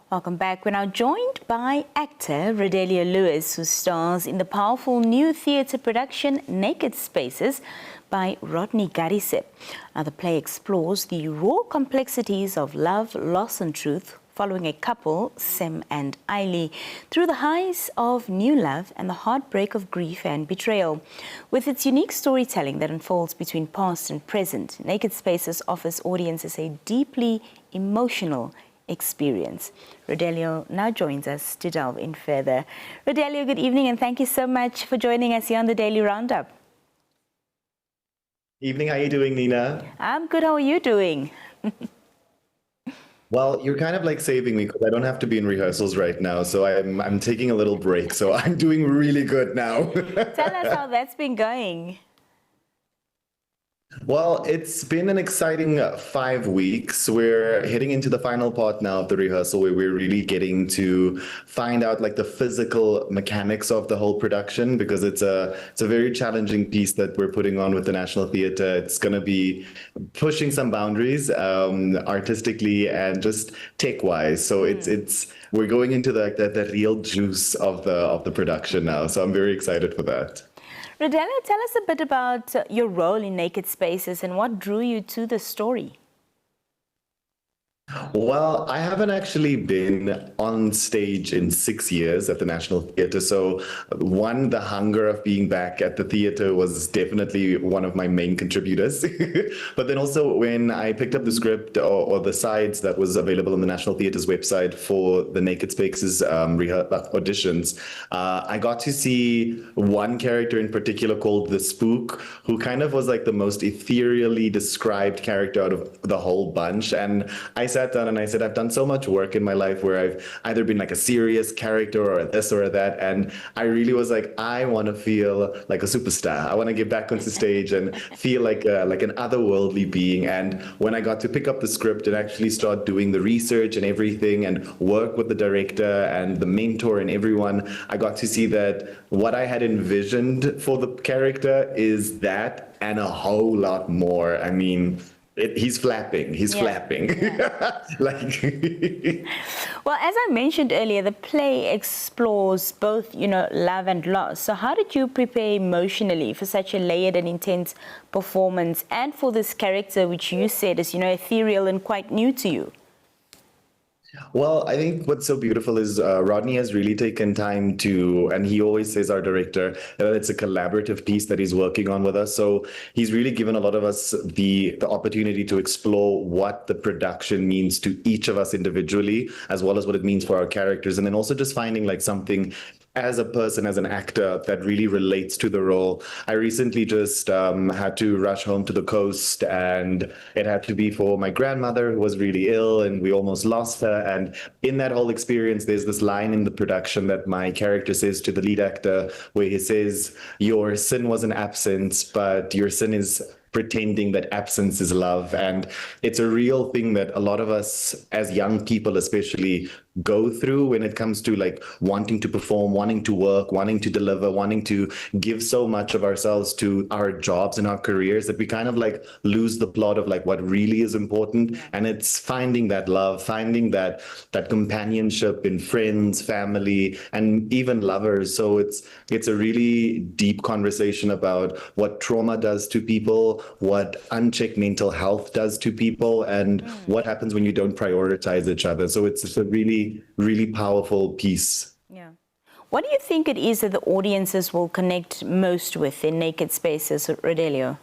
Welcome back. We're now joined by actor Rodelio Lewis, who stars in the powerful new theatre production Naked Spaces by Rodney Gariseb. Now, the play explores the raw complexities of love, loss and truth, following a couple, Sem and Ailey, through the highs of new love and the heartbreak of grief and betrayal. With its unique storytelling that unfolds between past and present, Naked Spaces offers audiences a deeply emotional experience. Rodelio now joins us to delve in further. Rodelio, good evening, and thank you so much for joining us here on the Daily Roundup. Evening, how are you doing, Nina? I'm good, how are you doing? Well, you're kind of like saving me because I don't have to be in rehearsals right now, so I'm taking a little break, so I'm doing really good now. Tell us how that's been going. Well, it's been an exciting 5 weeks. We're heading into the final part now of the rehearsal where we're really getting to find out like the physical mechanics of the whole production, because it's a very challenging piece that we're putting on with the National Theatre. It's going to be pushing some boundaries artistically and just tech-wise. So it's we're going into the real juice of the production now. So I'm very excited for that. Rodelio, tell us a bit about your role in Naked Spaces and what drew you to the story. Well, I haven't actually been on stage in 6 years at the National Theatre. So one, the hunger of being back at the theatre was definitely one of my main contributors. But then also when I picked up the script or the sides that was available on the National Theatre's website for the Naked Spaces auditions, I got to see one character in particular called the Spook, who kind of was like the most ethereally described character out of the whole bunch. And I sat down and I said, I've done so much work in my life where I've either been like a serious character or this or that. And I really was like, I want to feel like a superstar. I want to get back onto stage and feel like an otherworldly being. And when I got to pick up the script and actually start doing the research and everything and work with the director and the mentor and everyone, I got to see that what I had envisioned for the character is that and a whole lot more. I mean, he's flapping. Yeah. Like Well, as I mentioned earlier, the play explores both, love and loss. So how did you prepare emotionally for such a layered and intense performance and for this character, which you said is, ethereal and quite new to you? Well, I think what's so beautiful is Rodney has really taken time to, and he always says, our director, that it's a collaborative piece that he's working on with us. So he's really given a lot of us the opportunity to explore what the production means to each of us individually, as well as what it means for our characters. And then also just finding like something as a person, as an actor, that really relates to the role. I recently just had to rush home to the coast, and it had to be for my grandmother who was really ill and we almost lost her. And in that whole experience, there's this line in the production that my character says to the lead actor, where he says, your sin was an absence, but your sin is pretending that absence is love. And it's a real thing that a lot of us as young people especially go through when it comes to like wanting to perform, wanting to work, wanting to deliver, wanting to give so much of ourselves to our jobs and our careers that we kind of like lose the plot of like what really is important. And it's finding that love, finding that companionship in friends, family, and even lovers. So it's a really deep conversation about what trauma does to people, what unchecked mental health does to people, and what happens when you don't prioritize each other. So it's a really powerful piece. Yeah. What do you think it is that the audiences will connect most with in Naked Spaces, Rodelio?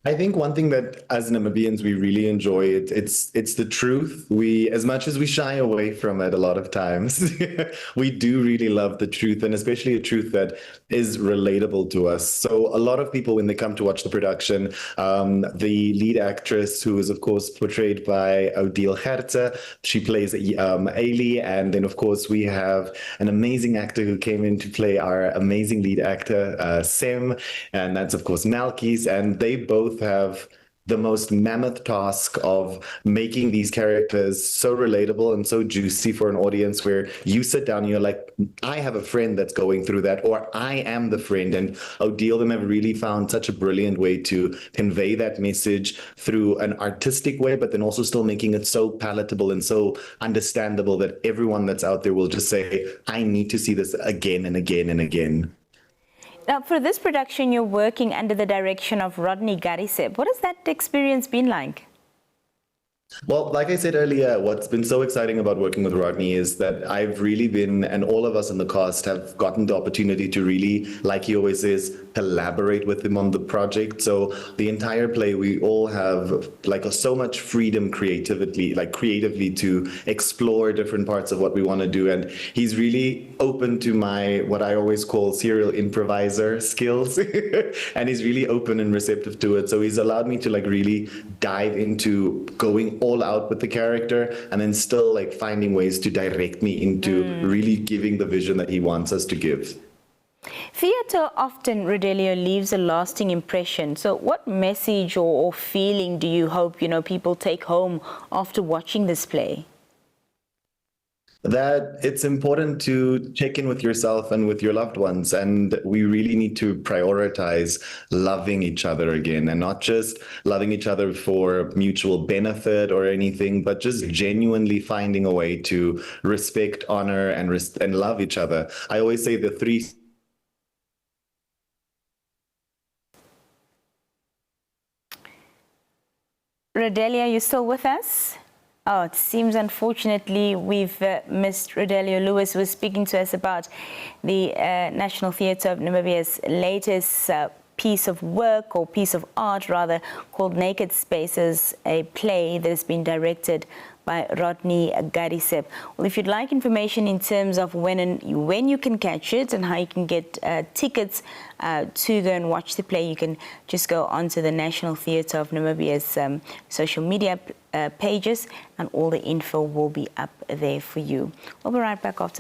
I think one thing that as Namibians we really enjoy it's the truth. We, as much as we shy away from it a lot of times, we do really love the truth, and especially a truth that is relatable to us. So a lot of people, when they come to watch the production, the lead actress, who is of course portrayed by Rodelio Lewis, she plays Ailey, and then of course we have an amazing actor who came in to play our amazing lead actor, Sem, and that's of course Malkies, and they both have the most mammoth task of making these characters so relatable and so juicy for an audience, where you sit down and you're like, I have a friend that's going through that, or I am the friend. And Odile them have really found such a brilliant way to convey that message through an artistic way, but then also still making it so palatable and so understandable that everyone that's out there will just say, I need to see this again and again and again. Now, for this production, you're working under the direction of Rodney Gariseb. What has that experience been like? Well, like I said earlier, what's been so exciting about working with Rodney is that I've really been, and all of us in the cast have gotten the opportunity to really, like he always says, collaborate with him on the project. So the entire play, we all have so much freedom creatively to explore different parts of what we want to do. And he's really open to my, what I always call serial improviser skills. And he's really open and receptive to it. So he's allowed me to really dive into going all out with the character, and then still finding ways to direct me into really giving the vision that he wants us to give. Theatre often, Rodelio, leaves a lasting impression. So what message or feeling do you hope, people take home after watching this play? That it's important to check in with yourself and with your loved ones. And we really need to prioritize loving each other again, and not just loving each other for mutual benefit or anything, but just genuinely finding a way to respect, honor, and love each other. I always say the three. Rodelio, you still with us? Oh, it seems unfortunately we've missed Rodelio Lewis, who was speaking to us about the National Theatre of Namibia's latest piece of work, or piece of art rather, called Naked Spaces, a play that has been directed by Rodney Gariseb. Well, if you'd like information in terms of when you can catch it and how you can get tickets to go and watch the play, you can just go onto the National Theatre of Namibia's social media pages, and all the info will be up there for you. We'll be right back after